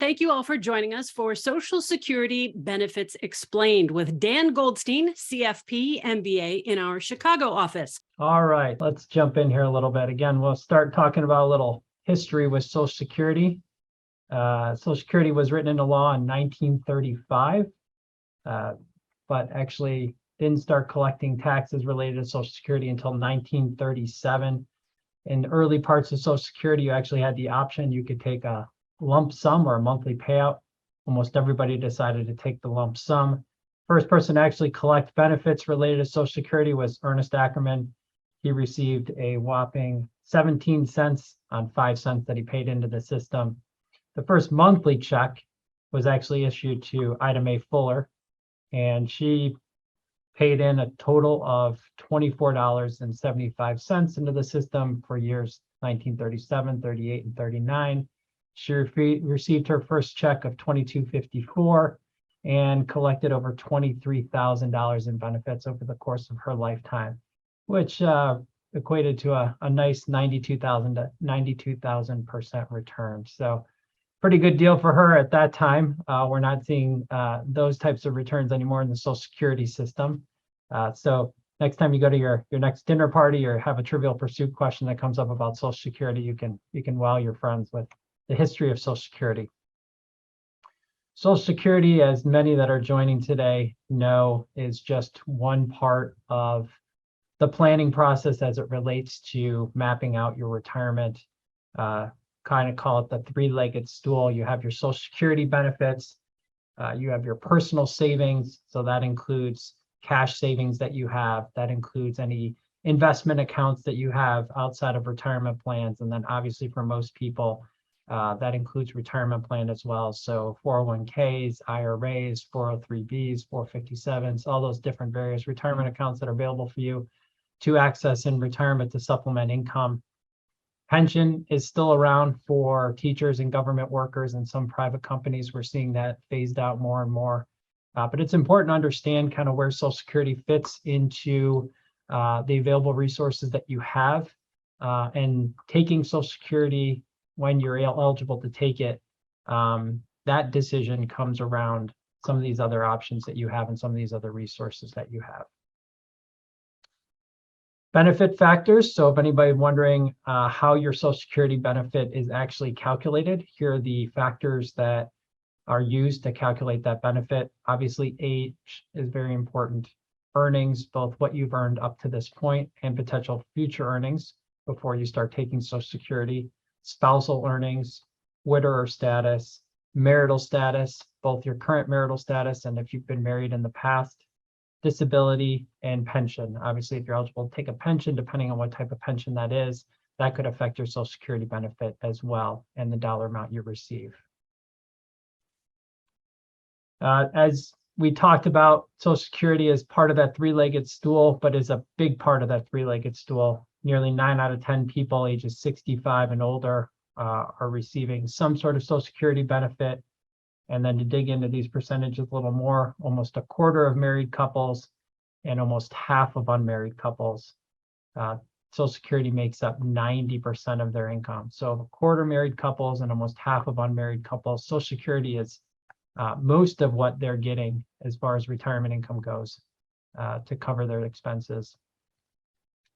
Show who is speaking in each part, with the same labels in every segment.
Speaker 1: thank you all for joining us for Social Security Benefits Explained with Dan Goldstein, CFP, MBA in our Chicago office.
Speaker 2: All right, let's jump in here a little bit. Again, we'll start talking about a little history with Social Security. Social Security was written into law in 1935, but actually didn't start collecting taxes related to Social Security until 1937. In early parts of Social Security, you actually had the option. You could take a lump sum or a monthly payout. Almost everybody decided to take the lump sum. First person to actually collect benefits related to Social Security was Ernest Ackerman. He received a whopping 17 cents on 5 cents that he paid into the system. The first monthly check was actually issued to Ida Mae Fuller, and she paid in a total of $24.75 into the system for years 1937, 38, and 39. She received her first check of $22.54 and collected over $23,000 in benefits over the course of her lifetime, which equated to a nice 92,000% return. So pretty good deal for her at that time. We're not seeing those types of returns anymore in the Social Security system. So next time you go to your next dinner party or have a Trivial Pursuit question that comes up about Social Security, you can wow your friends with the history of Social Security. Social Security, as many that are joining today know, is just one part of the planning process as it relates to mapping out your retirement. Kind of call it the three-legged stool. You have your Social Security benefits, you have your personal savings, so that includes cash savings that you have, that includes any investment accounts that you have outside of retirement plans, and then obviously for most people, that includes retirement plan as well. So 401ks, IRAs, 403bs, 457s, all those different various retirement accounts that are available for you to access in retirement to supplement income. Pension is still around for teachers and government workers, and some private companies. We're seeing that phased out more and more. But it's important to understand kind of where Social Security fits into the available resources that you have, and taking Social Security when you're eligible to take it. That decision comes around some of these other options that you have and some of these other resources that you have. Benefit factors. So if anybody wondering how your Social Security benefit is actually calculated, here are the factors that are used to calculate that benefit. Obviously, age is very important. Earnings, both what you've earned up to this point and potential future earnings before you start taking Social Security. Spousal earnings, widower status, marital status, both your current marital status and if you've been married in the past, disability, and pension. Obviously, if you're eligible to take a pension, depending on what type of pension that is, that could affect your Social Security benefit as well and the dollar amount you receive. As we talked about, Social Security is part of that three-legged stool, but is a big part of that three-legged stool. Nearly 9 out of 10 people ages 65 and older are receiving some sort of Social Security benefit. And then to dig into these percentages a little more, almost a quarter of married couples and almost half of unmarried couples. Social Security makes up 90% of their income. So a quarter married couples and almost half of unmarried couples, Social Security is most of what they're getting as far as retirement income goes to cover their expenses.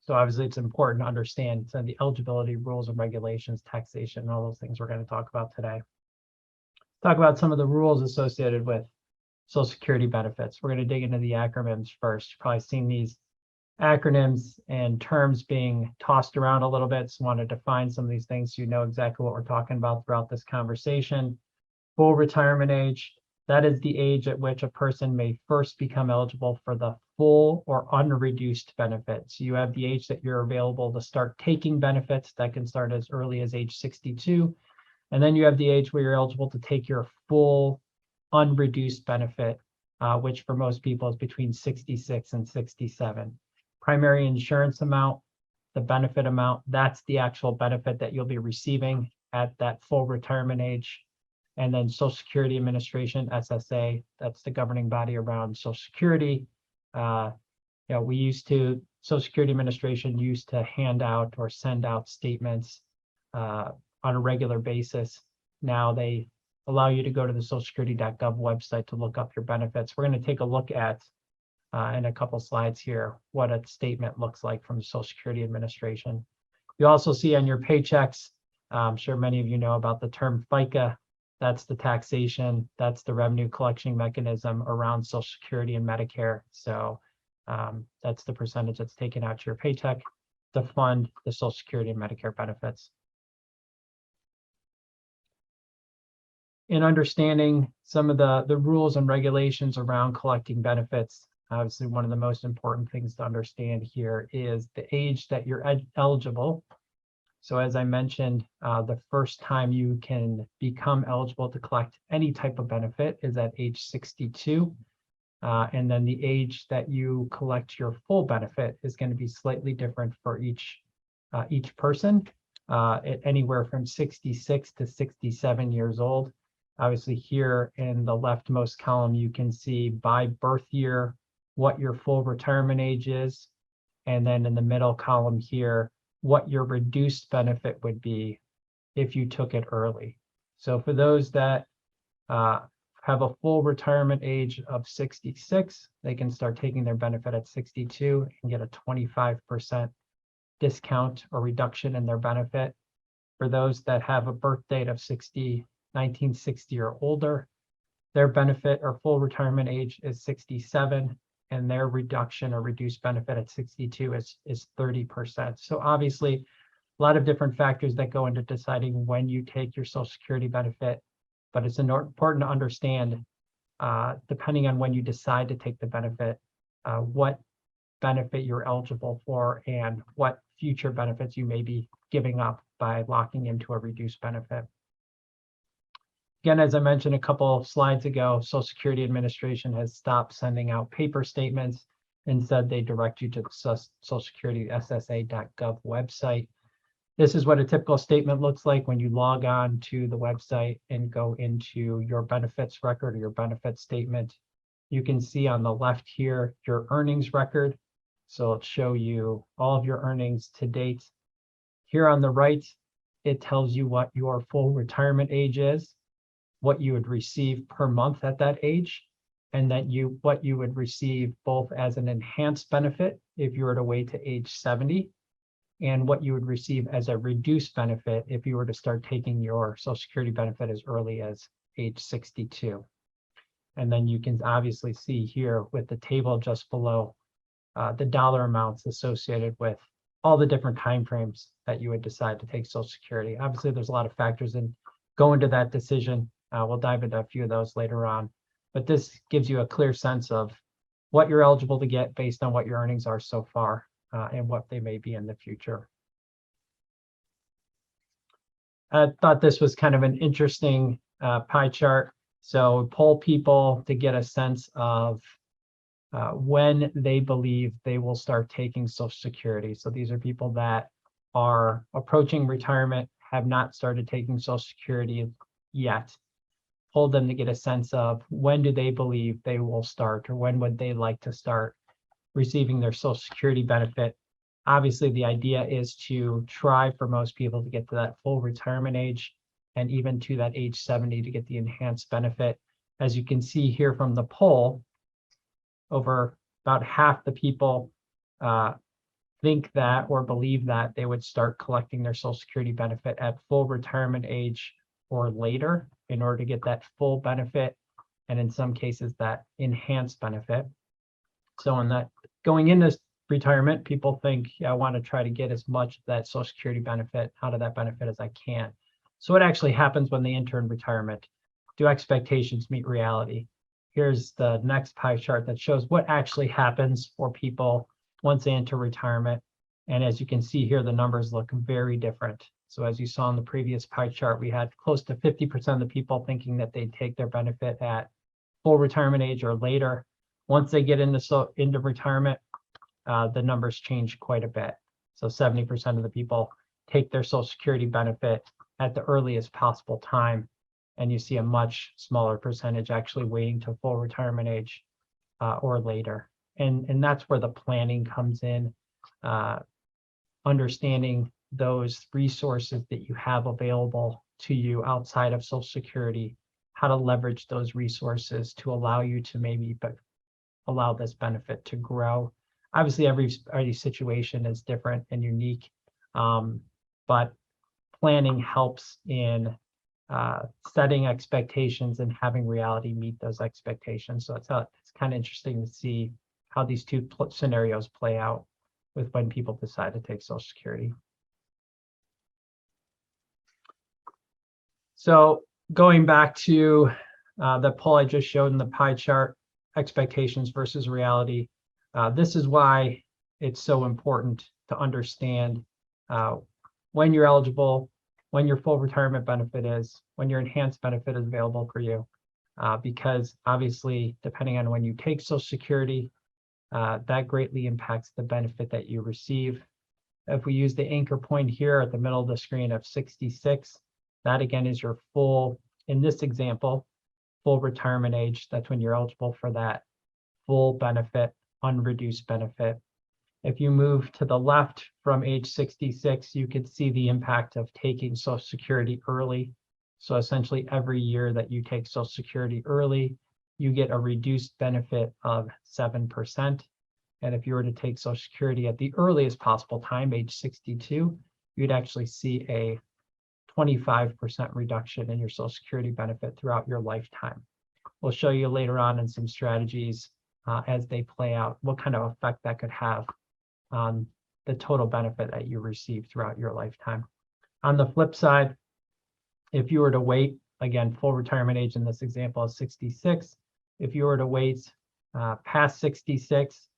Speaker 2: So obviously it's important to understand some of the eligibility rules and regulations, taxation, and all those things we're going to talk about today. Talk about some of the rules associated with Social Security benefits. We're going to dig into the acronyms first. You've probably seen these acronyms and terms being tossed around a little bit. So I want to define some of these things so you know exactly what we're talking about throughout this conversation. Full retirement age, that is the age at which a person may first become eligible for the full or unreduced benefits. You have the age that you're available to start taking benefits. That can start as early as age 62. And then you have the age where you're eligible to take your full unreduced benefit, which for most people is between 66 and 67. Primary insurance amount, the benefit amount, that's the actual benefit that you'll be receiving at that full retirement age. And then Social Security Administration, SSA, that's the governing body around Social Security. Social Security Administration used to hand out or send out statements on a regular basis. Now they allow you to go to the socialsecurity.gov website to look up your benefits. We're going to take a look at, in a couple slides here, what a statement looks like from the Social Security Administration. You also see on your paychecks, I'm sure many of you know about the term FICA. That's the taxation, that's the revenue collection mechanism around Social Security and Medicare. So that's the percentage that's taken out to your paycheck to fund the Social Security and Medicare benefits. In understanding some of the rules and regulations around collecting benefits, obviously one of the most important things to understand here is the age that you're eligible. So as I mentioned, the first time you can become eligible to collect any type of benefit is at age 62. And then the age that you collect your full benefit is going to be slightly different for each person, anywhere from 66 to 67 years old. Obviously here in the leftmost column, you can see by birth year what your full retirement age is. And then in the middle column here, what your reduced benefit would be if you took it early. So for those that have a full retirement age of 66, they can start taking their benefit at 62 and get a 25% discount or reduction in their benefit. For those that have a birth date of 1960 or older, their benefit or full retirement age is 67, and their reduction or reduced benefit at 62 is 30%. So obviously, a lot of different factors that go into deciding when you take your Social Security benefit, but it's important to understand, depending on when you decide to take the benefit, what benefit you're eligible for and what future benefits you may be giving up by locking into a reduced benefit. Again, as I mentioned a couple of slides ago, Social Security Administration has stopped sending out paper statements. Instead, they direct you to the Social Security SSA.gov website. This is what a typical statement looks like when you log on to the website and go into your benefits record or your benefits statement. You can see on the left here your earnings record. So it'll show you all of your earnings to date. Here on the right, it tells you what your full retirement age is, what you would receive per month at that age, and that what you would receive both as an enhanced benefit if you were to wait to age 70, and what you would receive as a reduced benefit if you were to start taking your Social Security benefit as early as age 62. And then you can obviously see here with the table just below the dollar amounts associated with all the different timeframes that you would decide to take Social Security. Obviously, there's a lot of factors in go into that decision. We'll dive into a few of those later on, but this gives you a clear sense of what you're eligible to get based on what your earnings are so far and what they may be in the future. I thought this was kind of an interesting pie chart. So poll people to get a sense of when they believe they will start taking Social Security. So these are people that are approaching retirement, have not started taking Social Security yet. Hold them to get a sense of when do they believe they will start, or when would they like to start receiving their Social Security benefit. Obviously, the idea is to try for most people to get to that full retirement age and even to that age 70 to get the enhanced benefit. As you can see here from the poll, over about half the people think that or believe that they would start collecting their Social Security benefit at full retirement age or later in order to get that full benefit, and in some cases that enhanced benefit. So in that going into retirement, people think, yeah, I want to try to get as much of that Social Security benefit out of that benefit as I can. So what actually happens when they enter in retirement? Do expectations meet reality? Here's the next pie chart that shows what actually happens for people once they enter retirement. And as you can see here, the numbers look very different. So as you saw in the previous pie chart, we had close to 50% of the people thinking that they'd take their benefit at full retirement age or later. Once they get into retirement, the numbers change quite a bit. So 70% of the people take their Social Security benefit at the earliest possible time. And you see a much smaller percentage actually waiting to full retirement age or later. And that's where the planning comes in, understanding those resources that you have available to you outside of Social Security how to leverage those resources to allow you to maybe allow this benefit to grow. Obviously, every situation is different and unique, but planning helps in setting expectations and having reality meet those expectations. So it's kind of interesting to see how these two scenarios play out with when people decide to take Social Security. So going back to the poll I just showed in the pie chart, expectations versus reality. This is why it's so important to understand when you're eligible, when your full retirement benefit is, when your enhanced benefit is available for you. Because obviously, depending on when you take Social Security, that greatly impacts the benefit that you receive. If we use the anchor point here at the middle of the screen of 66, that again is your full, in this example, full retirement age. That's when you're eligible for that full benefit, unreduced benefit. If you move to the left from age 66, you could see the impact of taking Social Security early. So essentially every year that you take Social Security early, you get a reduced benefit of 7%. And if you were to take Social Security at the earliest possible time, age 62, you'd actually see a 25% reduction in your Social Security benefit throughout your lifetime. We'll show you later on in some strategies as they play out what kind of effect that could have on the total benefit that you receive throughout your lifetime. On the flip side, if you were to wait, again, full retirement age in this example is 66. If you were to wait past 66,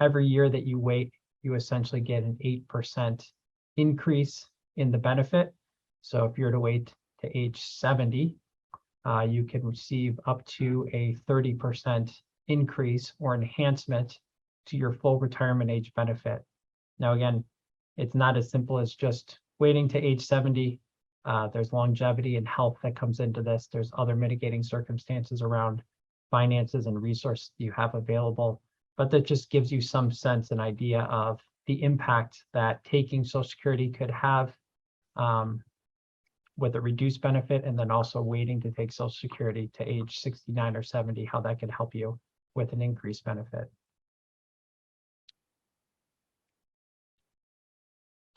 Speaker 2: every year that you wait, you essentially get an 8% increase in the benefit. So if you're to wait to age 70, you can receive up to a 30% increase or enhancement to your full retirement age benefit. Now, again, it's not as simple as just waiting to age 70. There's longevity and health that comes into this. There's other mitigating circumstances around finances and resources you have available, but that just gives you some sense and idea of the impact that taking Social Security could have with a reduced benefit, and then also waiting to take Social Security to age 69 or 70, how that could help you with an increased benefit.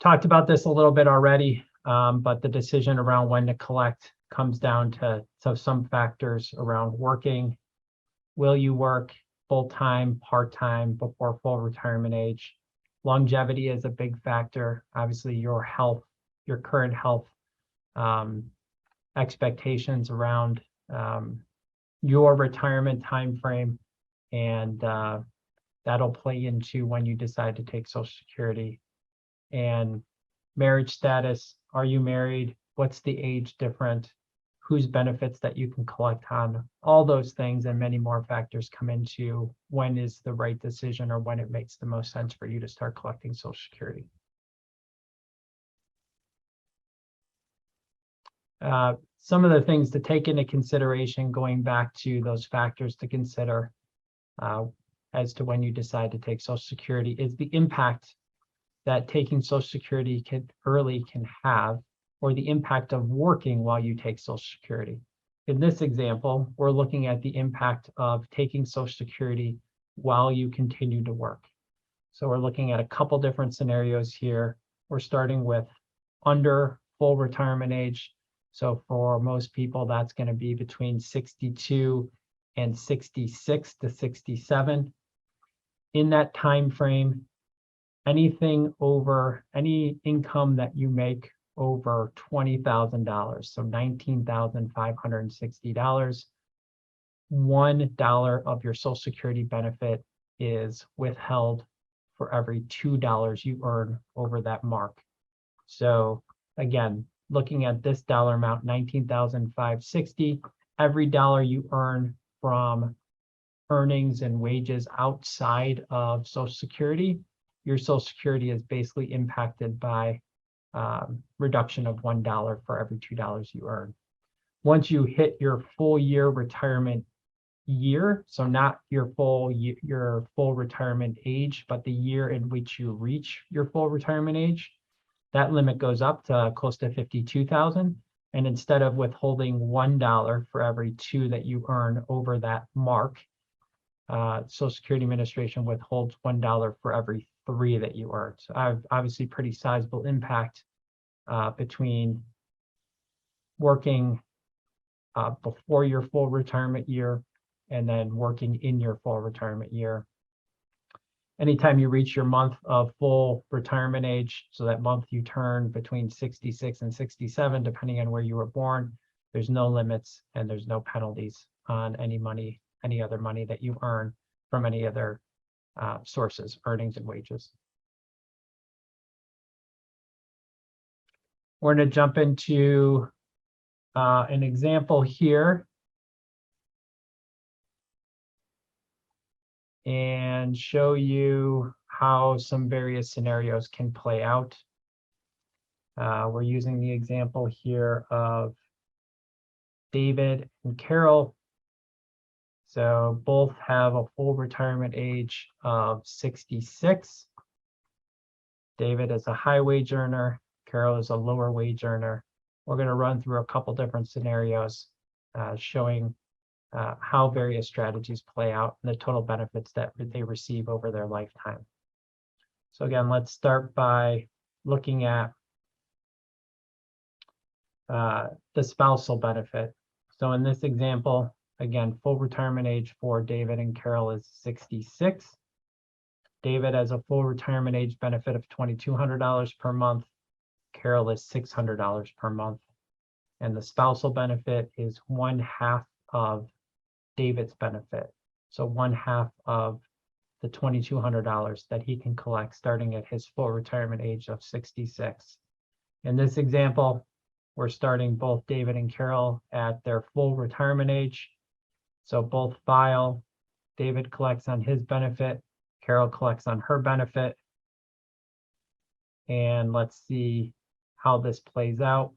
Speaker 2: Talked about this a little bit already, but the decision around when to collect comes down to some factors around working. Will you work full-time, part-time before full retirement age? Longevity is a big factor. Obviously, your health, your current health expectations around your retirement timeframe, and that'll play into when you decide to take Social Security. And marriage status, are you married? What's the age difference? Whose benefits that you can collect on? All those things and many more factors come into when is the right decision or when it makes the most sense for you to start collecting Social Security. Some of the things to take into consideration, going back to those factors to consider as to when you decide to take Social Security, is the impact that taking Social Security early can have, or the impact of working while you take Social Security. In this example, we're looking at the impact of taking Social Security while you continue to work. So we're looking at a couple different scenarios here. We're starting with under full retirement age. So for most people, that's going to be between 62 and 66 to 67. In that time frame, anything over, any income that you make over $20,000, so $19,560, $1 of your Social Security benefit is withheld for every $2 you earn over that mark. So again, looking at this dollar amount, $19,560, every dollar you earn from earnings and wages outside of Social Security, your Social Security is basically impacted by reduction of $1 for every $2 you earn. Once you hit your full year retirement year, so not your full retirement age, but the year in which you reach your full retirement age, that limit goes up to close to $52,000. And instead of withholding $1 for every 2 that you earn over that mark, Social Security Administration withholds $1 for every 3 that you earn. So obviously pretty sizable impact between working before your full retirement year and then working in your full retirement year. Anytime you reach your month of full retirement age, so that month you turn between 66 and 67, depending on where you were born, there's no limits and there's no penalties on any other money that you earn from any other sources, earnings and wages. We're going to jump into an example here and show you how some various scenarios can play out. We're using the example here of David and Carol. So both have a full retirement age of 66. David is a high wage earner. Carol is a lower wage earner. We're going to run through a couple different scenarios showing how various strategies play out and the total benefits that they receive over their lifetime. So again, let's start by looking at the spousal benefit. So in this example, again, full retirement age for David and Carol is 66. David has a full retirement age benefit of $2,200 per month. Carol is $600 per month. And the spousal benefit is 1/2 of David's benefit. So 1/2 of the $2,200 that he can collect starting at his full retirement age of 66. In this example, we're starting both David and Carol at their full retirement age. So both file, David collects on his benefit, Carol collects on her benefit. And let's see how this plays out.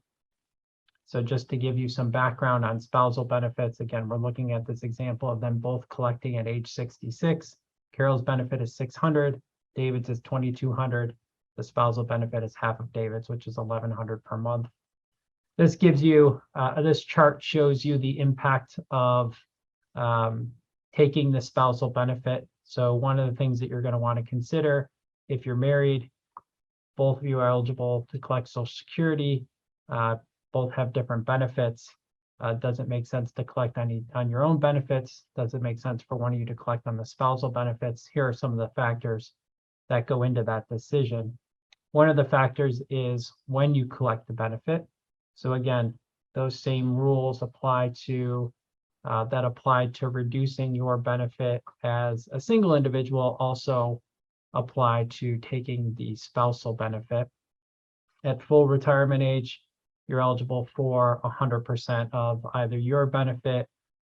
Speaker 2: So just to give you some background on spousal benefits, again, we're looking at this example of them both collecting at age 66. Carol's benefit is $600, David's is $2,200. The spousal benefit is half of David's, which is $1,100 per month. This gives you, this chart shows you the impact of taking the spousal benefit. So one of the things that you're going to want to consider, if you're married, both of you are eligible to collect Social Security, both have different benefits. Does it make sense to collect on your own benefits? Does it make sense for one of you to collect on the spousal benefits? Here are some of the factors that go into that decision. One of the factors is when you collect the benefit. So again, those same rules apply to that apply to reducing your benefit as a single individual also apply to taking the spousal benefit. At full retirement age, you're eligible for 100% of either your benefit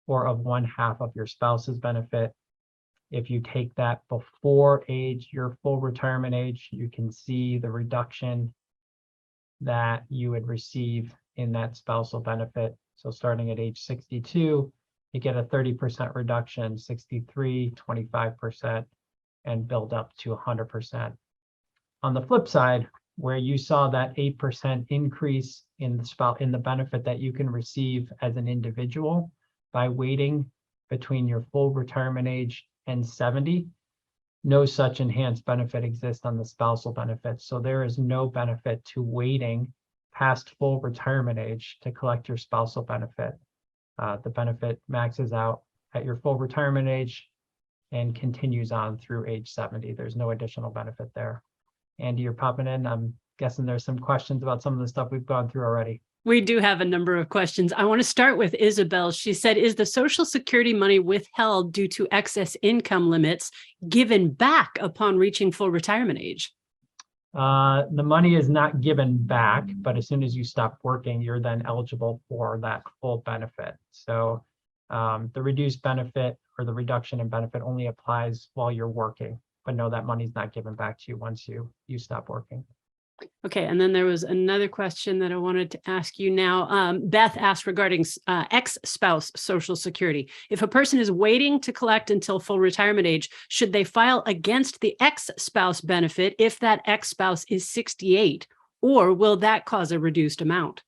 Speaker 2: or of 1/2 of your spouse's benefit. If you take that before your full retirement age, you can see the reduction that you would receive in that spousal benefit. So starting at age 62, you get a 30% reduction, 63, 25%, and build up to 100%. On the flip side, where you saw that 8% increase in the benefit that you can receive as an individual by waiting between your full retirement age and 70, no such enhanced benefit exists on the spousal benefit. So there is no benefit to waiting past full retirement age to collect your spousal benefit. The benefit maxes out at your full retirement age and continues on through age 70. There's no additional benefit there. Andy, you're popping in. I'm guessing there's some questions about some of the stuff we've gone through already.
Speaker 1: We do have a number of questions. I want to start with Isabel. She said, is the Social Security money withheld due to excess income limits given back upon reaching full retirement age?
Speaker 2: The money is not given back, but as soon as you stop working, you're then eligible for that full benefit. So the reduced benefit or the reduction in benefit only applies while you're working. But no, that money's not given back to you once you stop working.
Speaker 1: Okay, and then there was another question that I wanted to ask you now. Beth asked regarding ex-spouse Social Security. If a person is waiting to collect until full retirement age, should they file against the ex-spouse benefit if that ex-spouse is 68, or will that cause a reduced amount?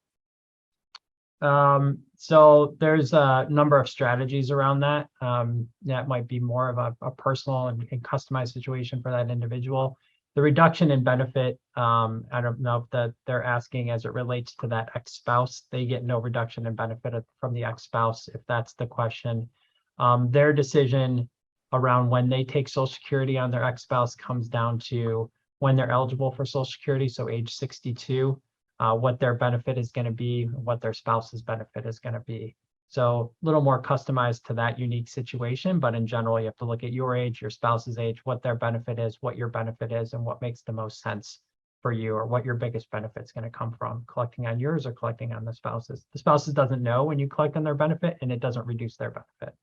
Speaker 2: So there's a number of strategies around that. That might be more of a personal and customized situation for that individual. The reduction in benefit, I don't know if that they're asking as it relates to that ex-spouse. They get no reduction in benefit from the ex-spouse, if that's the question. Their decision around when they take Social Security on their ex-spouse comes down to when they're eligible for Social Security, so age 62, what their benefit is going to be, what their spouse's benefit is going to be. So a little more customized to that unique situation, but in general, you have to look at your age, your spouse's age, what their benefit is, what your benefit is, and what makes the most sense for you, or what your biggest benefit is going to come from, collecting on yours or collecting on the spouse's. The spouse's doesn't know when you collect on their benefit, and it doesn't reduce their benefit.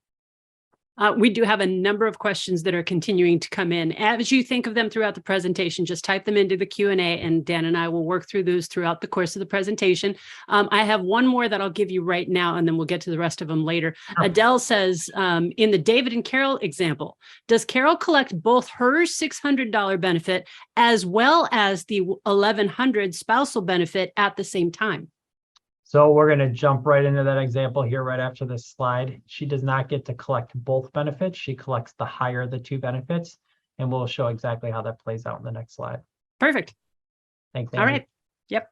Speaker 1: We do have a number of questions that are continuing to come in. As you think of them throughout the presentation, just type them into the Q&A, and Dan and I will work through those throughout the course of the presentation. I have one more that I'll give you right now, and then we'll get to the rest of them later.
Speaker 2: Sure.
Speaker 1: Adele says, in the David and Carol example, does Carol collect both her $600 benefit as well as the $1,100 spousal benefit at the same time?
Speaker 2: So we're going to jump right into that example here right after this slide. She does not get to collect both benefits. She collects the higher of the two benefits, and we'll show exactly how that plays out in the next slide.
Speaker 1: Perfect.
Speaker 2: Thanks,
Speaker 1: All
Speaker 2: Andy.
Speaker 1: right. Yep.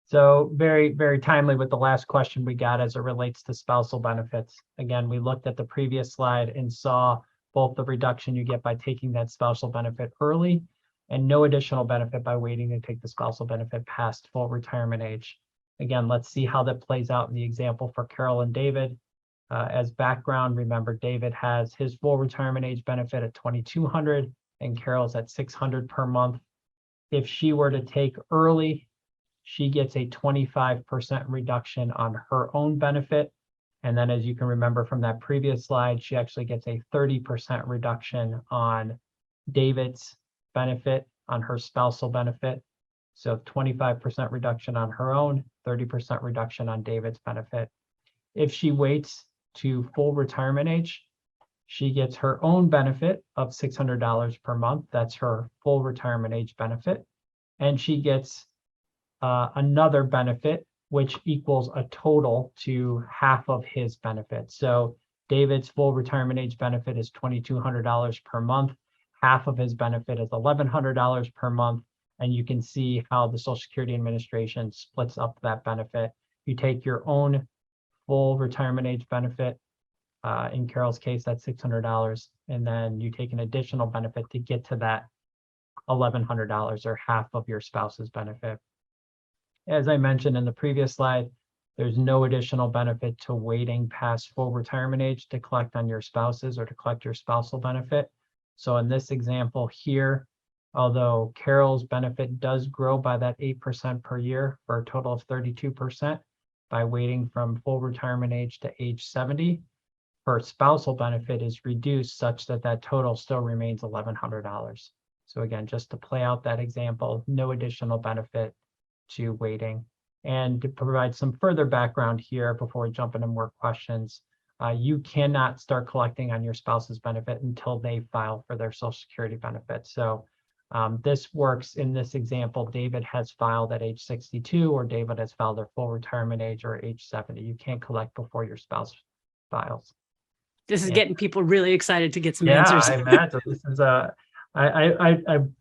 Speaker 2: So very, very timely with the last question we got as it relates to spousal benefits. Again, we looked at the previous slide and saw both the reduction you get by taking that spousal benefit early and no additional benefit by waiting to take the spousal benefit past full retirement age. Again, let's see how that plays out in the example for Carol and David. As background, remember, David has his full retirement age benefit at $2,200 and Carol's at $600 per month. If she were to take early, she gets a 25% reduction on her own benefit. And then, as you can remember from that previous slide, she actually gets a 30% reduction on David's benefit, on her spousal benefit. So 25% reduction on her own, 30% reduction on David's benefit. If she waits to full retirement age, she gets her own benefit of $600 per month. That's her full retirement age benefit. And she gets another benefit, which equals a total to half of his benefit. So David's full retirement age benefit is $2,200 per month. Half of his benefit is $1,100 per month. And you can see how the Social Security Administration splits up that benefit. You take your own full retirement age benefit. In Carol's case, that's $600. And then you take an additional benefit to get to that $1,100, or half of your spouse's benefit. As I mentioned in the previous slide, there's no additional benefit to waiting past full retirement age to collect on your spouse's or to collect your spousal benefit. So in this example here, although Carol's benefit does grow by that 8% per year for a total of 32% by waiting from full retirement age to age 70, her spousal benefit is reduced such that that total still remains $1,100. So again, just to play out that example, no additional benefit to waiting. And to provide some further background here before we jump into more questions, you cannot start collecting on your spouse's benefit until they file for their Social Security benefit. So this works in this example. David has filed at age 62, or David has filed their full retirement age, or age 70. You can't collect before your spouse files.
Speaker 1: This is getting people really excited to get some
Speaker 2: Yeah,
Speaker 1: answers.
Speaker 2: I imagine this is I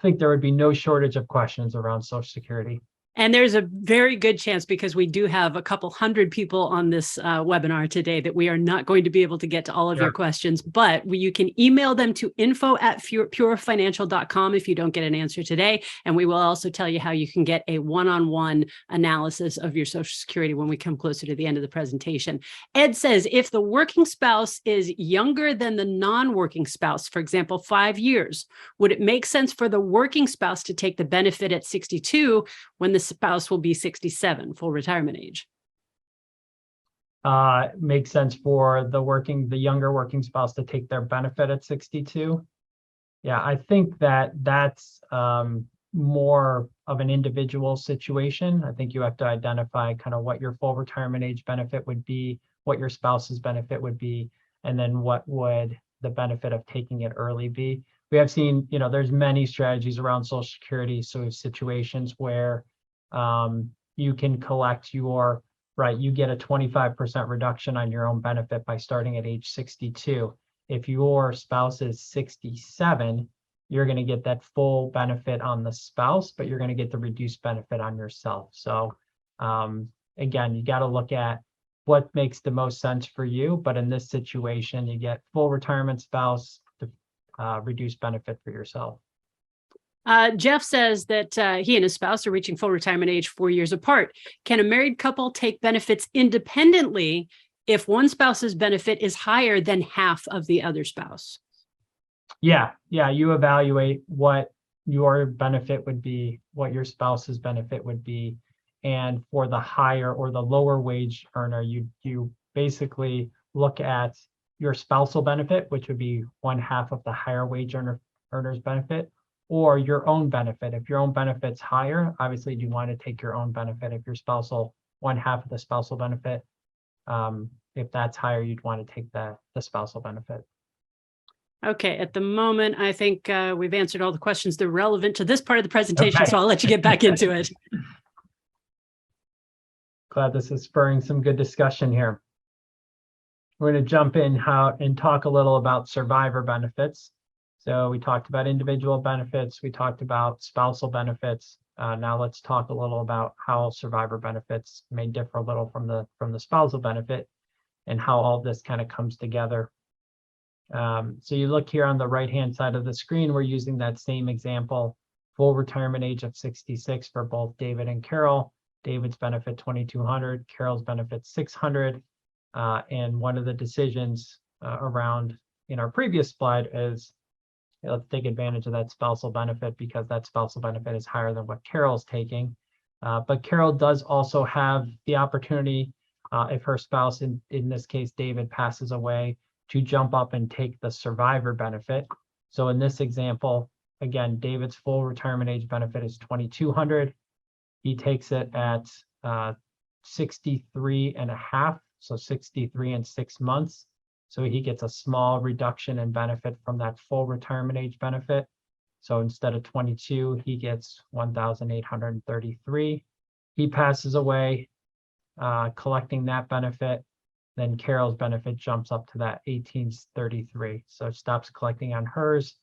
Speaker 2: think there would be no shortage of questions around Social Security.
Speaker 1: And there's a very good chance, because we do have a couple hundred people on this webinar today, that we are not going to be able to get to all of your questions, but you can email them to info@purefinancial.com if you don't get an answer today. And we will also tell you how you can get a one-on-one analysis of your Social Security when we come closer to the end of the presentation. Ed says, if the working spouse is younger than the non-working spouse, for example, 5 years, would it make sense for the working spouse to take the benefit at 62 when the spouse will be 67, full retirement age?
Speaker 2: Makes sense for the younger working spouse to take their benefit at 62. Yeah, I think that's more of an individual situation. I think you have to identify kind of what your full retirement age benefit would be, what your spouse's benefit would be, and then what would the benefit of taking it early be. We have seen, there's many strategies around Social Security. So situations where you can collect your right, you get a 25% reduction on your own benefit by starting at age 62. If your spouse is 67, you're going to get that full benefit on the spouse, but you're going to get the reduced benefit on yourself. So again, you got to look at what makes the most sense for you. But in this situation, you get full retirement spouse, reduced benefit for yourself.
Speaker 1: Jeff says that he and his spouse are reaching full retirement age 4 years apart. Can a married couple take benefits independently if one spouse's benefit is higher than half of the other spouse?
Speaker 2: Yeah, you evaluate what your benefit would be, what your spouse's benefit would be. And for the higher or the lower wage earner, you basically look at your spousal benefit, which would be 1/2 of the higher wage earner's benefit, or your own benefit. If your own benefit's higher, obviously you want to take your own benefit. If your spousal, 1/2 of the spousal benefit, if that's higher, you'd want to take the spousal benefit.
Speaker 1: Okay, at the moment, I think we've answered all the questions that are relevant to this part of the presentation,
Speaker 2: Okay.
Speaker 1: so I'll let you get back into it.
Speaker 2: Glad this is spurring some good discussion here. We're going to jump in and talk a little about survivor benefits. So we talked about individual benefits, we talked about spousal benefits. Now let's talk a little about how survivor benefits may differ a little from the spousal benefit and how all this kind of comes together. So you look here on the right-hand side of the screen, we're using that same example, full retirement age of 66 for both David and Carol. David's benefit 2,200, Carol's benefit 600. And one of the decisions around in our previous slide is, let's take advantage of that spousal benefit because that spousal benefit is higher than what Carol's taking. But Carol does also have the opportunity, if her spouse, in this case, David, passes away, to jump up and take the survivor benefit. So in this example, again, David's full retirement age benefit is 2,200. He takes it at 63.5, so 63 and 6 months. So he gets a small reduction in benefit from that full retirement age benefit. So instead of 22, he gets 1,833. He passes away, collecting that benefit. Then Carol's benefit jumps up to that 1,833. So it stops collecting on hers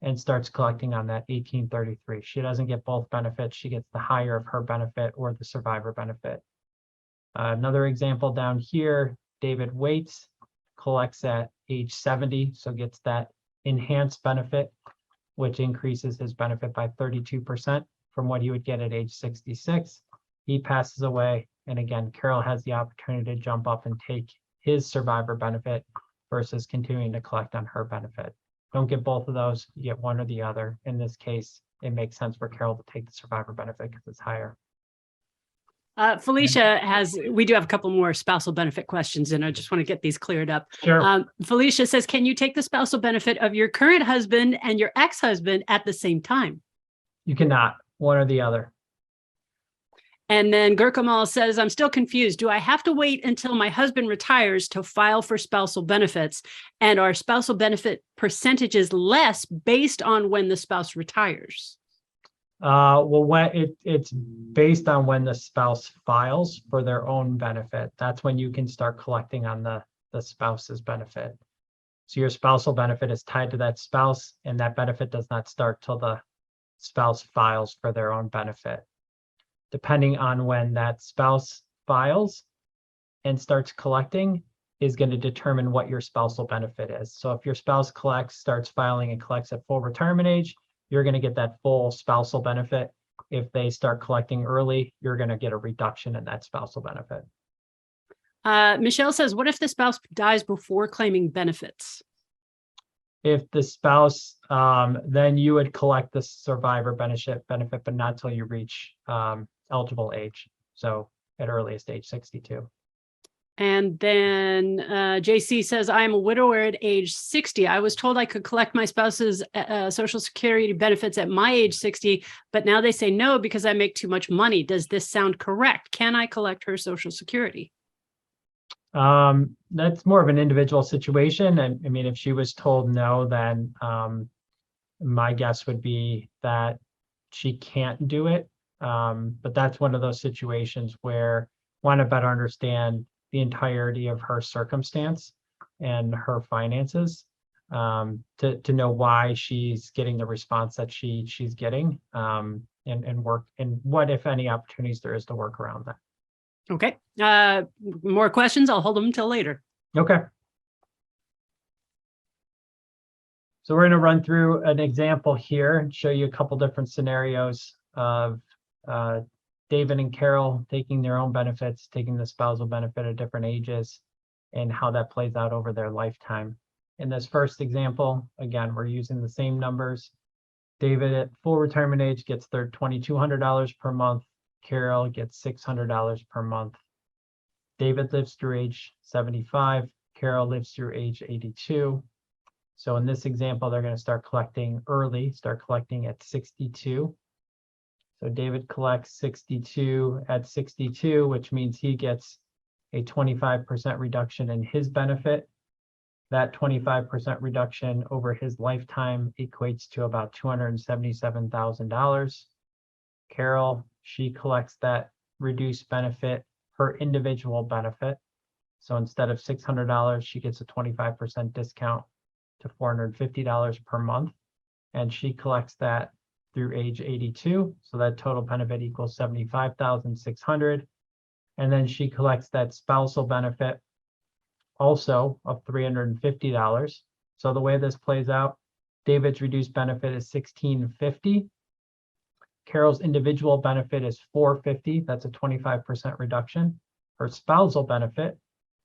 Speaker 2: and starts collecting on that 1,833. She doesn't get both benefits. She gets the higher of her benefit or the survivor benefit. Another example down here, David waits, collects at age 70, so gets that enhanced benefit, which increases his benefit by 32% from what he would get at age 66. He passes away, and again, Carol has the opportunity to jump up and take his survivor benefit versus continuing to collect on her benefit. Don't get both of those, you get one or the other. In this case, it makes sense for Carol to take the survivor benefit because it's higher.
Speaker 1: Felicia we do have a couple more spousal benefit questions, and I just want to get these cleared up.
Speaker 2: Sure.
Speaker 1: Felicia says, can you take the spousal benefit of your current husband and your ex-husband at the same time?
Speaker 2: You cannot, one or the other.
Speaker 1: And then Gurkamal says, I'm still confused. Do I have to wait until my husband retires to file for spousal benefits? And are spousal benefit percentages less based on when the spouse retires?
Speaker 2: Well, it's based on when the spouse files for their own benefit. That's when you can start collecting on the spouse's benefit. So your spousal benefit is tied to that spouse, and that benefit does not start till the spouse files for their own benefit. Depending on when that spouse files and starts collecting is going to determine what your spousal benefit is. So if your spouse starts filing and collects at full retirement age, you're going to get that full spousal benefit. If they start collecting early, you're going to get a reduction in that spousal benefit.
Speaker 1: Michelle says, what if the spouse dies before claiming benefits?
Speaker 2: If the spouse, then you would collect the survivor benefit, but not till you reach eligible age. So at earliest age 62.
Speaker 1: And then JC says, I am a widower at age 60. I was told I could collect my spouse's Social Security benefits at my age 60, but now they say no because I make too much money. Does this sound correct? Can I collect her Social Security?
Speaker 2: That's more of an individual situation. I mean, if she was told no, then my guess would be that she can't do it. But that's one of those situations where want to better understand the entirety of her circumstance and her finances, to know why she's getting the response that she's getting, and work, and what, if any, opportunities there is to work around that.
Speaker 1: Okay. More questions? I'll hold them until later.
Speaker 2: Okay. So we're going to run through an example here and show you a couple different scenarios of David and Carol taking their own benefits, taking the spousal benefit at different ages, and how that plays out over their lifetime. In this first example, again, we're using the same numbers. David at full retirement age gets their $2,200 per month. Carol gets $600 per month. David lives through age 75. Carol lives through age 82. So in this example, they're going to start collecting early, start collecting at 62. So David collects 62 at 62, which means he gets a 25% reduction in his benefit. That 25% reduction over his lifetime equates to about $277,000. Carol, she collects that reduced benefit, her individual benefit. So instead of $600, she gets a 25% discount to $450 per month. And she collects that through age 82. So that total benefit equals $75,600. And then she collects that spousal benefit also of $350. So the way this plays out, David's reduced benefit is $1,650. Carol's individual benefit is $450. That's a 25% reduction. Her spousal benefit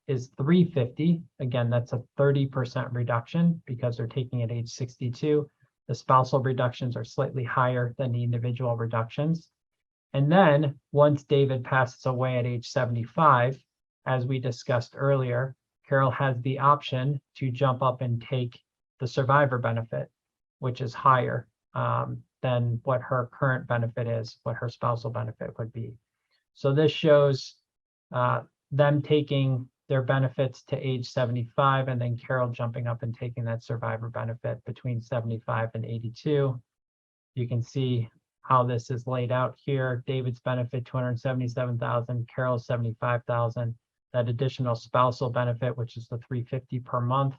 Speaker 2: is $350. Again, that's a 30% reduction because they're taking at age 62. The spousal reductions are slightly higher than the individual reductions. And then once David passes away at age 75, as we discussed earlier, Carol has the option to jump up and take the survivor benefit, which is higher than what her current benefit is, what her spousal benefit would be. So this shows them taking their benefits to age 75, and then Carol jumping up and taking that survivor benefit between 75 and 82. You can see how this is laid out here. David's benefit, $277,000, Carol's $75,000. That additional spousal benefit, which is the $350 per month.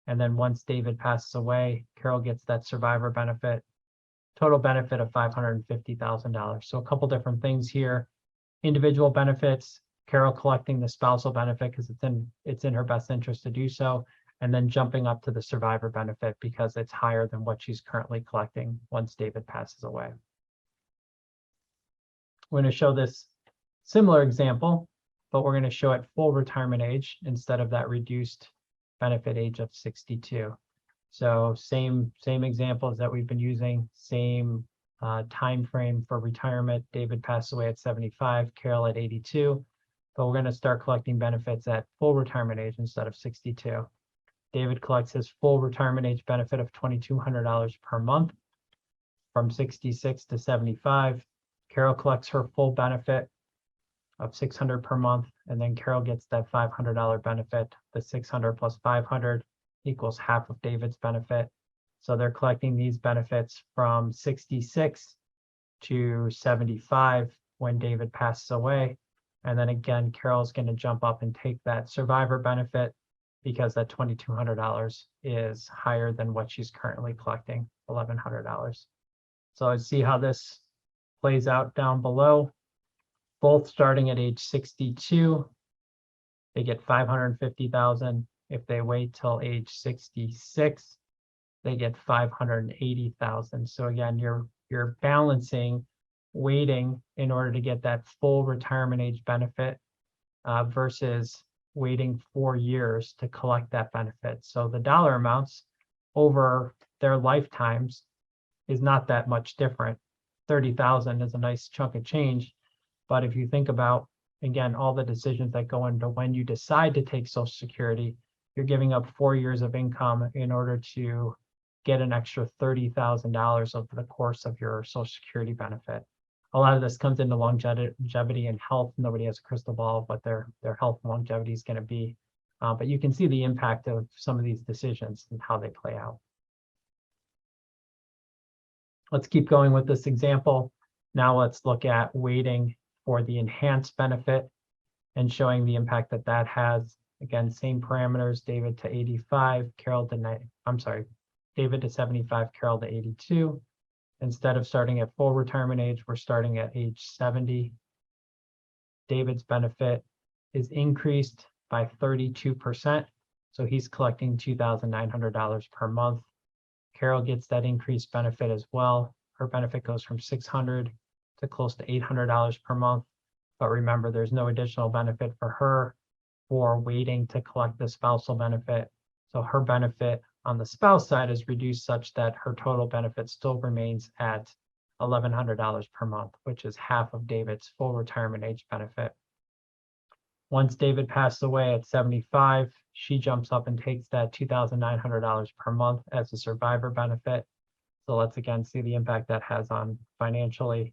Speaker 2: And then once David passes away, Carol gets that survivor benefit, total benefit of $550,000. So a couple different things here. Individual benefits, Carol collecting the spousal benefit because it's in her best interest to do so, and then jumping up to the survivor benefit because it's higher than what she's currently collecting once David passes away. We're going to show this similar example, but we're going to show at full retirement age instead of that reduced benefit age of 62. So same examples that we've been using, same time frame for retirement. David passed away at 75, Carol at 82, but we're going to start collecting benefits at full retirement age instead of 62. David collects his full retirement age benefit of $2,200 per month from 66 to 75. Carol collects her full benefit of $600 per month, and then Carol gets that $500 benefit. The $600 plus $500 equals half of David's benefit. So they're collecting these benefits from 66 to 75 when David passes away. And then again, Carol's going to jump up and take that survivor benefit because that $2,200 is higher than what she's currently collecting, $1,100. So I see how this plays out down below. Both starting at age 62, they get $550,000. If they wait till age 66, they get $580,000. So again, you're balancing waiting in order to get that full retirement age benefit versus waiting 4 years to collect that benefit. So the dollar amounts over their lifetimes is not that much different. 30,000 is a nice chunk of change. But if you think about, again, all the decisions that go into when you decide to take Social Security, you're giving up 4 years of income in order to get an extra $30,000 over the course of your Social Security benefit. A lot of this comes into longevity and health. Nobody has a crystal ball, what their health and longevity is going to be. But you can see the impact of some of these decisions and how they play out. Let's keep going with this example. Now let's look at waiting for the enhanced benefit. and showing the impact that that has. Again, same parameters, David to 85, Carol to David to 75, Carol to 82. Instead of starting at full retirement age, we're starting at age 70. David's benefit is increased by 32%. So he's collecting $2,900 per month. Carol gets that increased benefit as well. Her benefit goes from $600 to close to $800 per month. But remember, there's no additional benefit for her for waiting to collect the spousal benefit. So her benefit on the spouse side is reduced such that her total benefit still remains at $1,100 per month, which is half of David's full retirement age benefit. Once David passed away at 75, she jumps up and takes that $2,900 per month as a survivor benefit. So let's again see the impact that has on financially.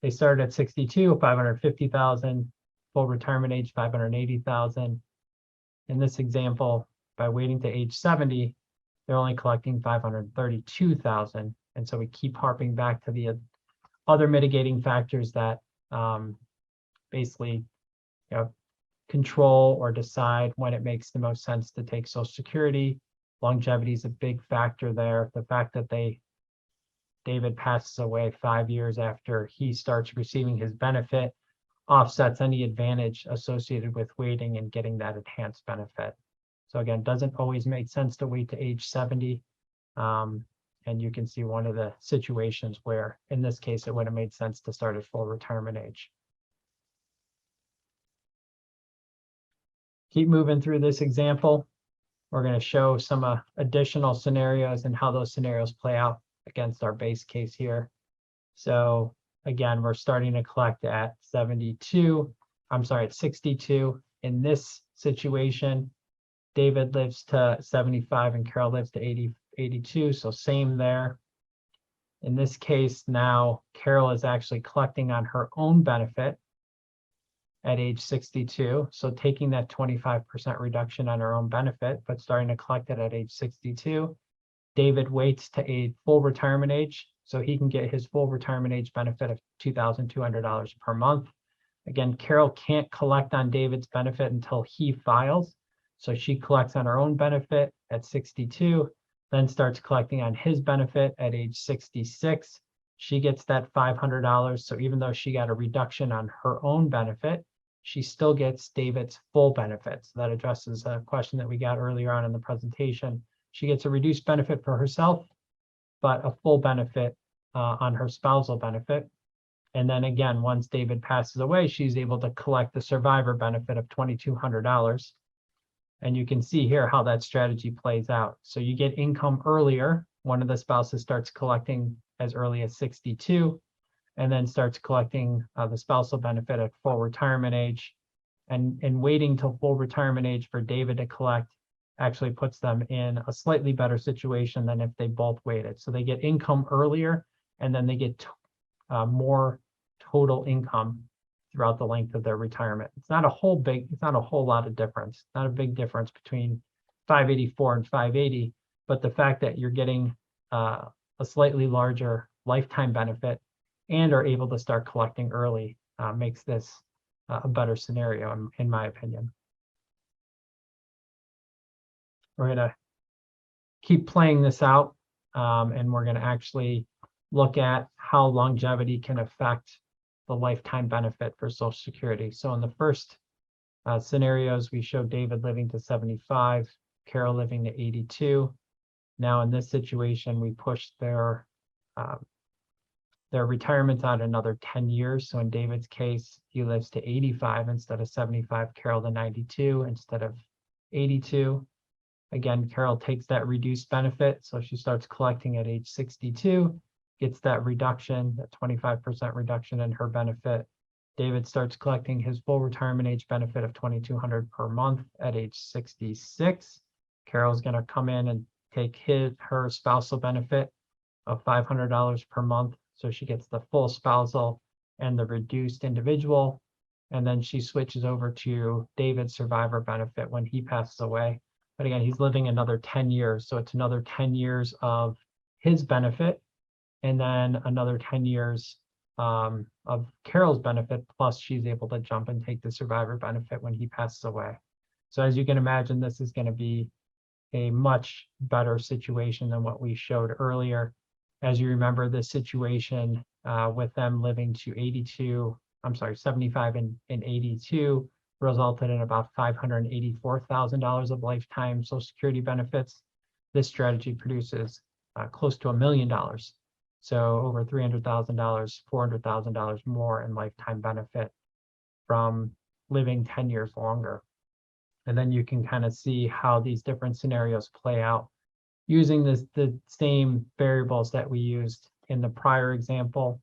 Speaker 2: They started at 62, $550,000, full retirement age, $580,000. In this example, by waiting to age 70, they're only collecting $532,000. And so we keep harping back to the other mitigating factors that basically, control or decide when it makes the most sense to take Social Security. Longevity is a big factor there. The fact that David passes away 5 years after he starts receiving his benefit offsets any advantage associated with waiting and getting that enhanced benefit. So again, doesn't always make sense to wait to age 70. And you can see one of the situations where, in this case, it would have made sense to start at full retirement age. Keep moving through this example. We're going to show some additional scenarios and how those scenarios play out against our base case here. So again, we're starting to collect at 62. In this situation, David lives to 75 and Carol lives to 82. So same there. In this case, now Carol is actually collecting on her own benefit at age 62. So taking that 25% reduction on her own benefit, but starting to collect it at age 62. David waits to full retirement age, so he can get his full retirement age benefit of $2,200 per month. Again, Carol can't collect on David's benefit until he files. So she collects on her own benefit at 62, then starts collecting on his benefit at age 66. She gets that $500. So even though she got a reduction on her own benefit, she still gets David's full benefit. So that addresses a question that we got earlier on in the presentation. She gets a reduced benefit for herself, but a full benefit on her spousal benefit. And then again, once David passes away, she's able to collect the survivor benefit of $2,200. And you can see here how that strategy plays out. So you get income earlier. One of the spouses starts collecting as early as 62, and then starts collecting the spousal benefit at full retirement age. And waiting till full retirement age for David to collect actually puts them in a slightly better situation than if they both waited. So they get income earlier, and then they get more total income throughout the length of their retirement. It's not a whole lot of difference, not a big difference between 584 and 580, but the fact that you're getting a slightly larger lifetime benefit and are able to start collecting early makes this a better scenario, in my opinion. We're going to keep playing this out, and we're going to actually look at how longevity can affect the lifetime benefit for Social Security. So in the first scenarios, we showed David living to 75, Carol living to 82. Now in this situation, we pushed their retirements out another 10 years. So in David's case, he lives to 85 instead of 75, Carol to 92 instead of 82. Again, Carol takes that reduced benefit, so she starts collecting at age 62, gets that reduction, that 25% reduction in her benefit. David starts collecting his full retirement age benefit of $2,200 per month at age 66. Carol's going to come in and take her spousal benefit of $500 per month, so she gets the full spousal and the reduced individual. And then she switches over to David's survivor benefit when he passes away. But again, he's living another 10 years. So it's another 10 years of his benefit, and then another 10 years of Carol's benefit, plus she's able to jump and take the survivor benefit when he passes away. So as you can imagine, this is going to be a much better situation than what we showed earlier. As you remember, this situation with them living to 75 and 82 resulted in about $584,000 of lifetime Social Security benefits. This strategy produces close to $1 million. So over $300,000, $400,000 more in lifetime benefit from living 10 years longer. And then you can kind of see how these different scenarios play out using the same variables that we used in the prior example.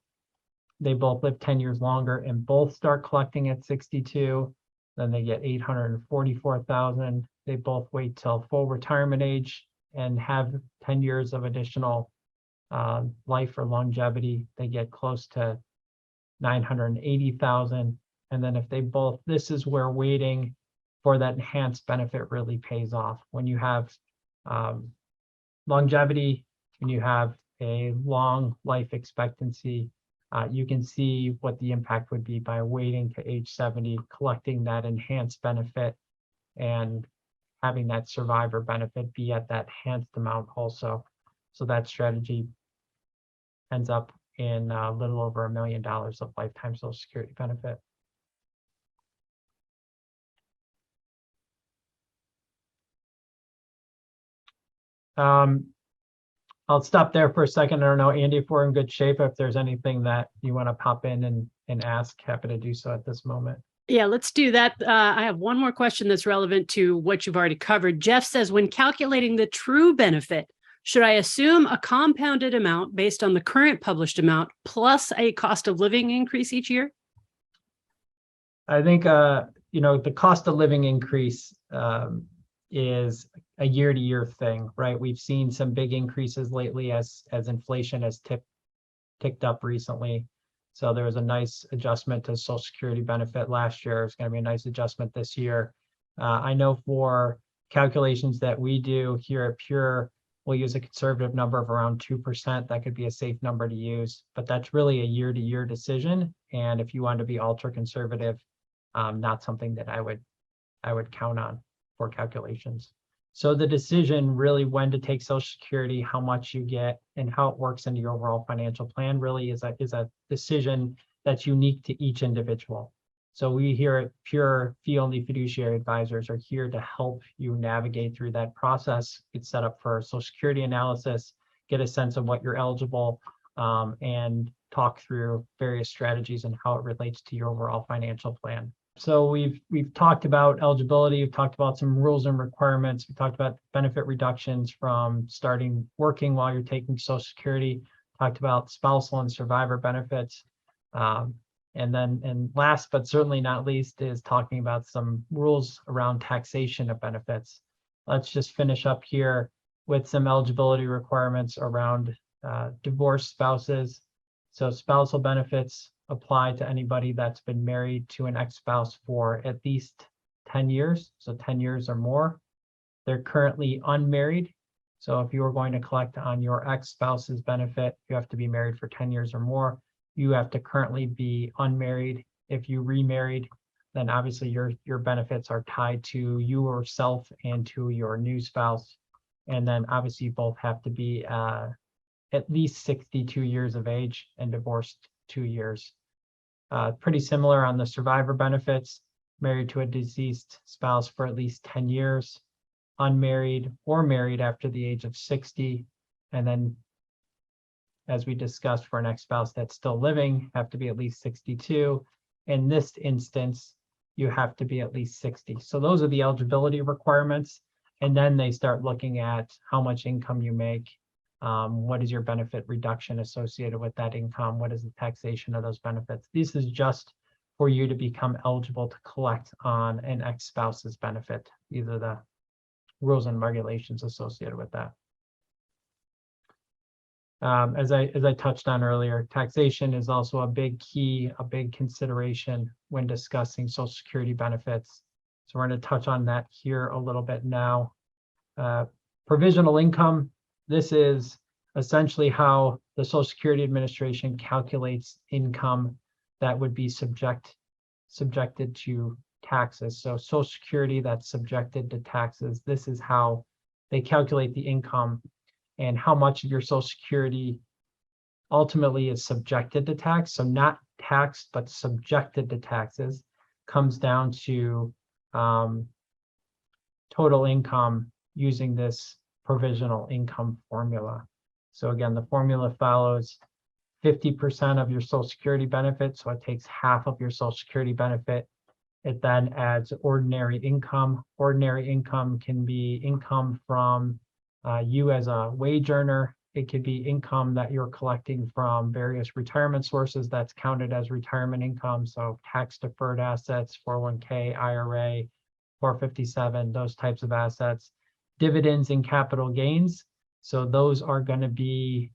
Speaker 2: They both live 10 years longer and both start collecting at 62. Then they get $844,000. They both wait till full retirement age and have 10 years of additional life or longevity. They get close to $980,000. And then if they both, this is where waiting for that enhanced benefit really pays off. When you have longevity, when you have a long life expectancy, you can see what the impact would be by waiting to age 70, collecting that enhanced benefit and having that survivor benefit be at that enhanced amount also. So that strategy ends up in a little over $1 million of lifetime Social Security benefit. I'll stop there for a second. I don't know, Andy, if we're in good shape, if there's anything that you want to pop in and ask, happy to do so at this moment.
Speaker 1: Yeah, let's do that. I have one more question that's relevant to what you've already covered. Jeff says, when calculating the true benefit, should I assume a compounded amount based on the current published amount plus a cost of living increase each year?
Speaker 2: I think, the cost of living increase is a year-to-year thing, right? We've seen some big increases lately as inflation has ticked up recently. So there was a nice adjustment to Social Security benefit last year. It's going to be a nice adjustment this year. I know for calculations that we do here at Pure, we'll use a conservative number of around 2%. That could be a safe number to use, but that's really a year-to-year decision. And if you want to be ultra conservative, not something that I would count on for calculations. So the decision really when to take Social Security, how much you get, and how it works into your overall financial plan really is a decision that's unique to each individual. So we here at Pure Fee-Only Fiduciary Advisors are here to help you navigate through that process, get set up for Social Security analysis, get a sense of what you're eligible, and talk through various strategies and how it relates to your overall financial plan. So we've talked about eligibility, we've talked about some rules and requirements, we talked about benefit reductions from starting working while you're taking Social Security, talked about spousal and survivor benefits. And last but certainly not least is talking about some rules around taxation of benefits. Let's just finish up here with some eligibility requirements around divorced spouses. So spousal benefits apply to anybody that's been married to an ex-spouse for at least 10 years, so 10 years or more. They're currently unmarried. So if you are going to collect on your ex-spouse's benefit, you have to be married for 10 years or more. You have to currently be unmarried. If you remarried, then obviously your benefits are tied to you yourself and to your new spouse. And then obviously you both have to be at least 62 years of age and divorced 2 years. Pretty similar on the survivor benefits, married to a deceased spouse for at least 10 years, unmarried or married after the age of 60. And then as we discussed, for an ex-spouse that's still living, have to be at least 62. In this instance, you have to be at least 60. So those are the eligibility requirements. And then they start looking at how much income you make. What is your benefit reduction associated with that income? What is the taxation of those benefits? This is just for you to become eligible to collect on an ex-spouse's benefit. These are the rules and regulations associated with that. As I touched on earlier, taxation is also a big key, a big consideration when discussing Social Security benefits. So we're going to touch on that here a little bit now. Provisional income. This is essentially how the Social Security Administration calculates income that would be subjected to taxes. So Social Security that's subjected to taxes, this is how they calculate the income and how much of your Social Security ultimately is subjected to tax. So not taxed, but subjected to taxes, comes down to total income using this provisional income formula. So again, the formula follows 50% of your Social Security benefit. So it takes half of your Social Security benefit. It then adds ordinary income. Ordinary income can be income from you as a wage earner. It could be income that you're collecting from various retirement sources that's counted as retirement income. So tax deferred assets, 401k, IRA, 457, those types of assets. Dividends and capital gains. So those are going to be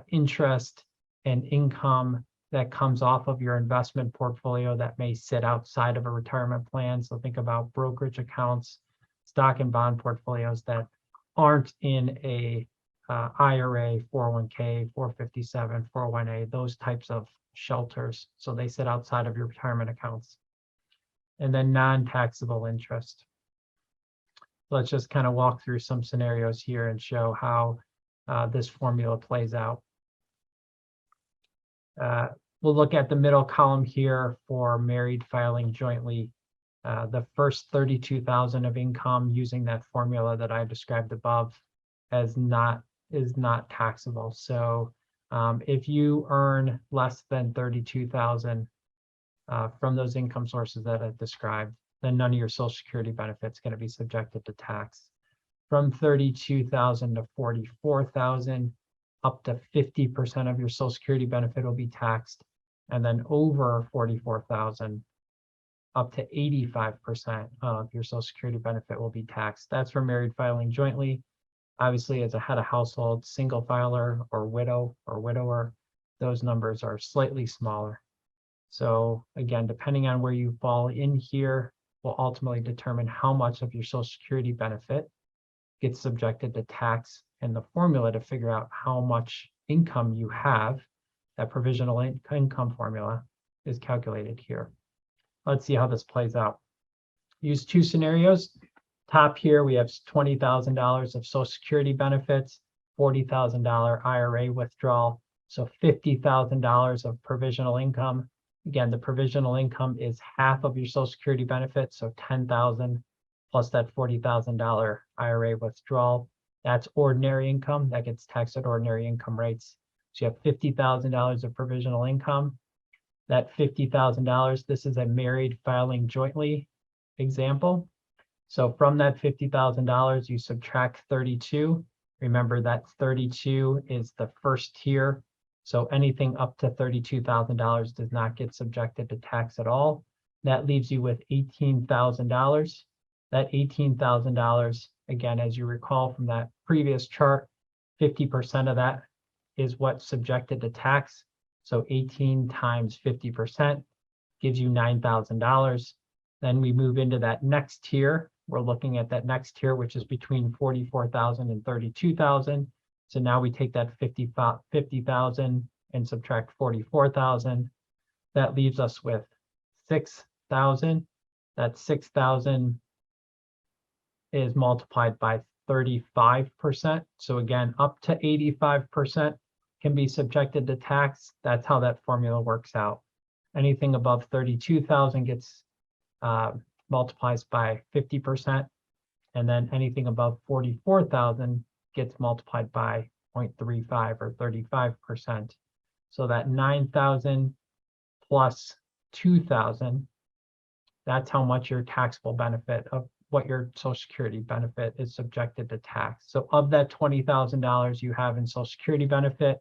Speaker 2: interest and income that comes off of your investment portfolio that may sit outside of a retirement plan. So think about brokerage accounts, stock and bond portfolios that aren't in a IRA, 401k, 457, 401a, those types of shelters. So they sit outside of your retirement accounts. And then non-taxable interest. Let's just kind of walk through some scenarios here and show how this formula plays out. We'll look at the middle column here for married filing jointly. The first 32,000 of income using that formula that I described above is not taxable. So if you earn less than 32,000 from those income sources that I described, then none of your Social Security benefits going to be subjected to tax. From 32,000 to 44,000, up to 50% of your Social Security benefit will be taxed. And then over 44,000, up to 85% of your Social Security benefit will be taxed. That's for married filing jointly. Obviously, as a head of household, single filer or widow or widower, those numbers are slightly smaller. So again, depending on where you fall in here, will ultimately determine how much of your Social Security benefit gets subjected to tax, and the formula to figure out how much income you have, that provisional income formula, is calculated here. Let's see how this plays out. Use two scenarios. Top here, we have $20,000 of Social Security benefits, $40,000 IRA withdrawal, so $50,000 of provisional income. Again, the provisional income is half of your Social Security benefit, so $10,000 plus that $40,000 IRA withdrawal. That's ordinary income that gets taxed at ordinary income rates. So you have $50,000 of provisional income. That $50,000, this is a married filing jointly example. So from that $50,000, you subtract 32. Remember that 32 is the first tier. So anything up to $32,000 does not get subjected to tax at all. That leaves you with $18,000. That $18,000, again, as you recall from that previous chart, 50% of that is what's subjected to tax. So 18 times 50% gives you $9,000. Then we move into that next tier. We're looking at that next tier, which is between 44,000 and 32,000. So now we take that 50,000 and subtract 44,000. That leaves us with 6,000. That 6,000 is multiplied by 35%. So again, up to 85% can be subjected to tax. That's how that formula works out. Anything above 32,000 gets multiplies by 50%. And then anything above 44,000 gets multiplied by 0.35 or 35%. So that 9,000 plus 2,000, that's how much your taxable benefit of what your Social Security benefit is subjected to tax. So of that $20,000 you have in Social Security benefit,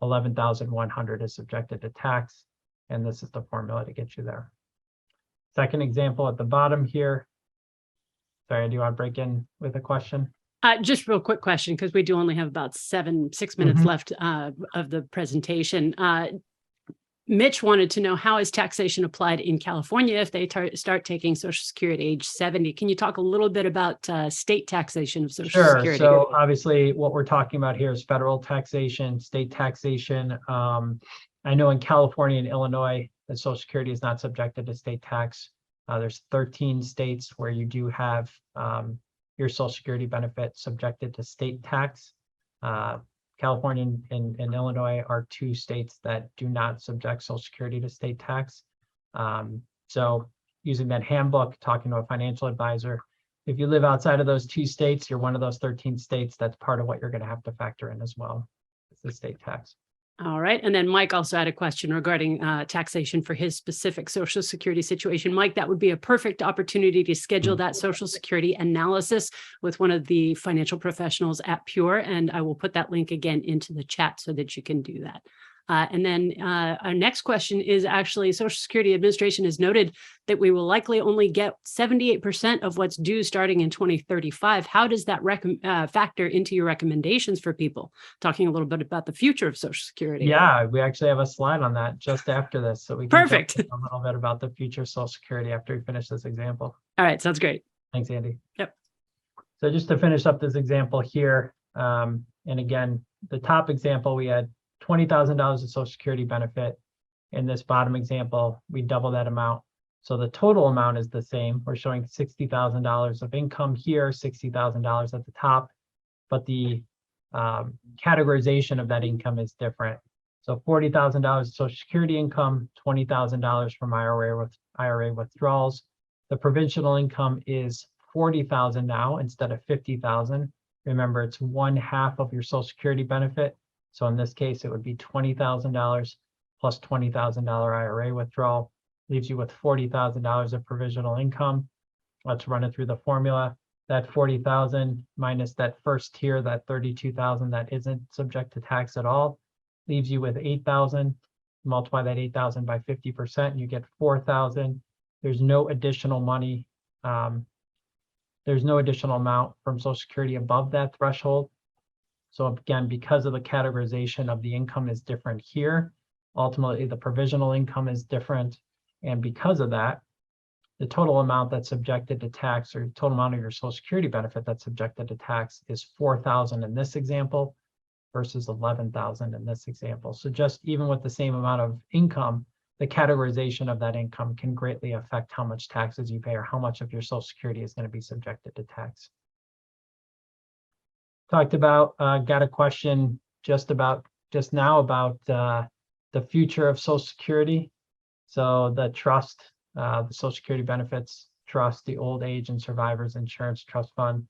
Speaker 2: 11,100 is subjected to tax. And this is the formula to get you there. Second example at the bottom here. Sorry, do you want to break in with a question?
Speaker 1: Just real quick question, because we do only have about 6 minutes left of the presentation. Mitch wanted to know, how is taxation applied in California if they start taking Social Security age 70? Can you talk a little bit about state taxation of Social
Speaker 2: Sure.
Speaker 1: Security?
Speaker 2: So obviously what we're talking about here is federal taxation, state taxation. I know in California and Illinois, the Social Security is not subjected to state tax. There's 13 states where you do have your Social Security benefit subjected to state tax. California and Illinois are two states that do not subject Social Security to state tax. So using that handbook, talking to a financial advisor, if you live outside of those two states, you're one of those 13 states, that's part of what you're going to have to factor in as well. It's the state tax.
Speaker 1: All right. And then Mike also had a question regarding taxation for his specific Social Security situation. Mike, that would be a perfect opportunity to schedule that Social Security analysis with one of the financial professionals at Pure. And I will put that link again into the chat so that you can do that. And then our next question is actually, Social Security Administration has noted that we will likely only get 78% of what's due starting in 2035. How does that factor into your recommendations for people? Talking a little bit about the future of Social Security.
Speaker 2: Yeah, we actually have a slide on that just after this. So we can
Speaker 1: Perfect.
Speaker 2: talk a little bit about the future of Social Security after we finish this example.
Speaker 1: All right, sounds great.
Speaker 2: Thanks, Andy.
Speaker 1: Yep.
Speaker 2: So just to finish up this example here, and again, the top example, we had $20,000 of Social Security benefit. In this bottom example, we double that amount. So the total amount is the same. We're showing $60,000 of income here, $60,000 at the top, but the categorization of that income is different. So $40,000 Social Security income, $20,000 from IRA withdrawals. The provisional income is $40,000 now instead of $50,000. Remember, it's 1/2 of your Social Security benefit. So in this case, it would be $20,000 plus $20,000 IRA withdrawal, leaves you with $40,000 of provisional income. Let's run it through the formula. That $40,000 minus that first tier, that $32,000 that isn't subject to tax at all, leaves you with $8,000. Multiply that $8,000 by 50%, you get $4,000. There's no additional money. There's no additional amount from Social Security above that threshold. So again, because of the categorization of the income is different here, ultimately the provisional income is different. And because of that, the total amount that's subjected to tax, or total amount of your Social Security benefit that's subjected to tax, is $4,000 in this example versus $11,000 in this example. So just even with the same amount of income, the categorization of that income can greatly affect how much taxes you pay or how much of your Social Security is going to be subjected to tax. Talked about, got a question just now about the future of Social Security. So the trust, the Social Security benefits trust, the Old Age and Survivors Insurance Trust Fund.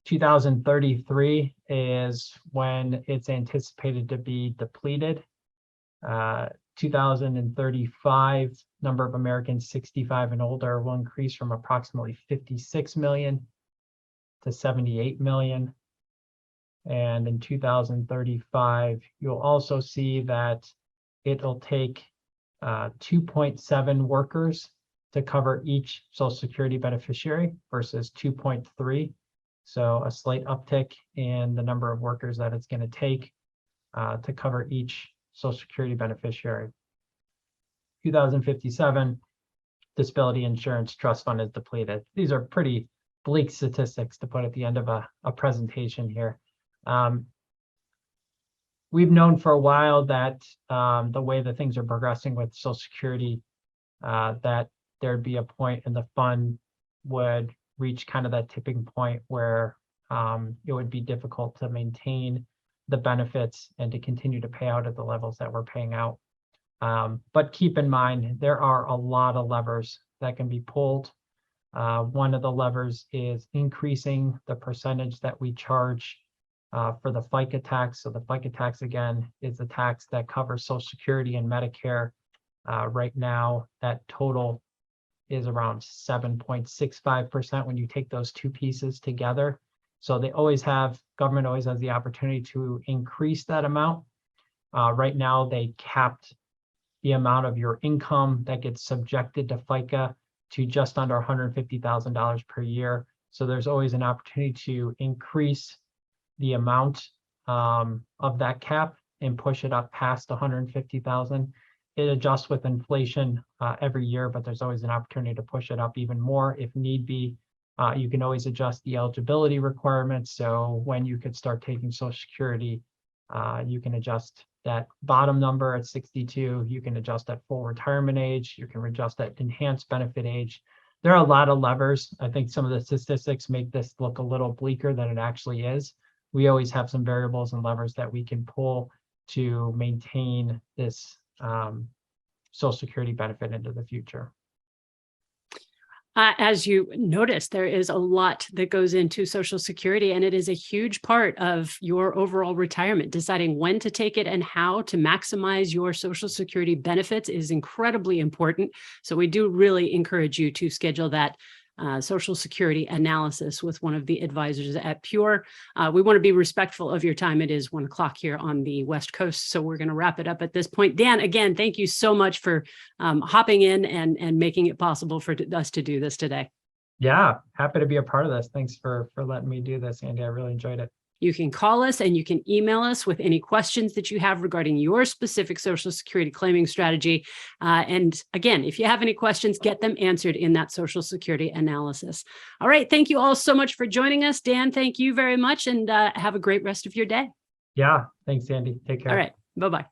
Speaker 2: 2033 is when it's anticipated to be depleted. 2035, number of Americans 65 and older will increase from approximately 56 million to 78 million. And in 2035, you'll also see that it'll take 2.7 workers to cover each Social Security beneficiary versus 2.3. So a slight uptick in the number of workers that it's going to take to cover each Social Security beneficiary. 2057, Disability Insurance Trust Fund is depleted. These are pretty bleak statistics to put at the end of a presentation here. We've known for a while that the way that things are progressing with Social Security, that there'd be a point in the fund would reach kind of that tipping point where it would be difficult to maintain the benefits and to continue to pay out at the levels that we're paying out. But keep in mind, there are a lot of levers that can be pulled. One of the levers is increasing the percentage that we charge for the FICA tax. So the FICA tax, again, is the tax that covers Social Security and Medicare. Right now, that total is around 7.65% when you take those two pieces together. So they always have, government always has the opportunity to increase that amount. Right now, they capped the amount of your income that gets subjected to FICA to just under $150,000 per year. So there's always an opportunity to increase the amount of that cap and push it up past 150,000. it adjusts with inflation every year, but there's always an opportunity to push it up even more if need be. You can always adjust the eligibility requirements. So when you could start taking Social Security, you can adjust that bottom number at 62. You can adjust at full retirement age. You can adjust at enhanced benefit age. There are a lot of levers. I think some of the statistics make this look a little bleaker than it actually is. We always have some variables and levers that we can pull to maintain this Social Security benefit into the future.
Speaker 1: As you noticed, there is a lot that goes into Social Security, and it is a huge part of your overall retirement. Deciding when to take it and how to maximize your Social Security benefits is incredibly important. So we do really encourage you to schedule that Social Security analysis with one of the advisors at Pure. We want to be respectful of your time. It is 1 o'clock here on the West Coast, so we're going to wrap it up at this point. Dan, again, thank you so much for hopping in and making it possible for us to do this today.
Speaker 2: Yeah, happy to be a part of this. Thanks for letting me do this, Andy. I really enjoyed it.
Speaker 1: You can call us and you can email us with any questions that you have regarding your specific Social Security claiming strategy. And again, if you have any questions, get them answered in that Social Security analysis. All right. Thank you all so much for joining us. Dan, thank you very much, and have a great rest of your day.
Speaker 2: Yeah. Thanks, Andy. Take care.
Speaker 1: All right. Bye-bye.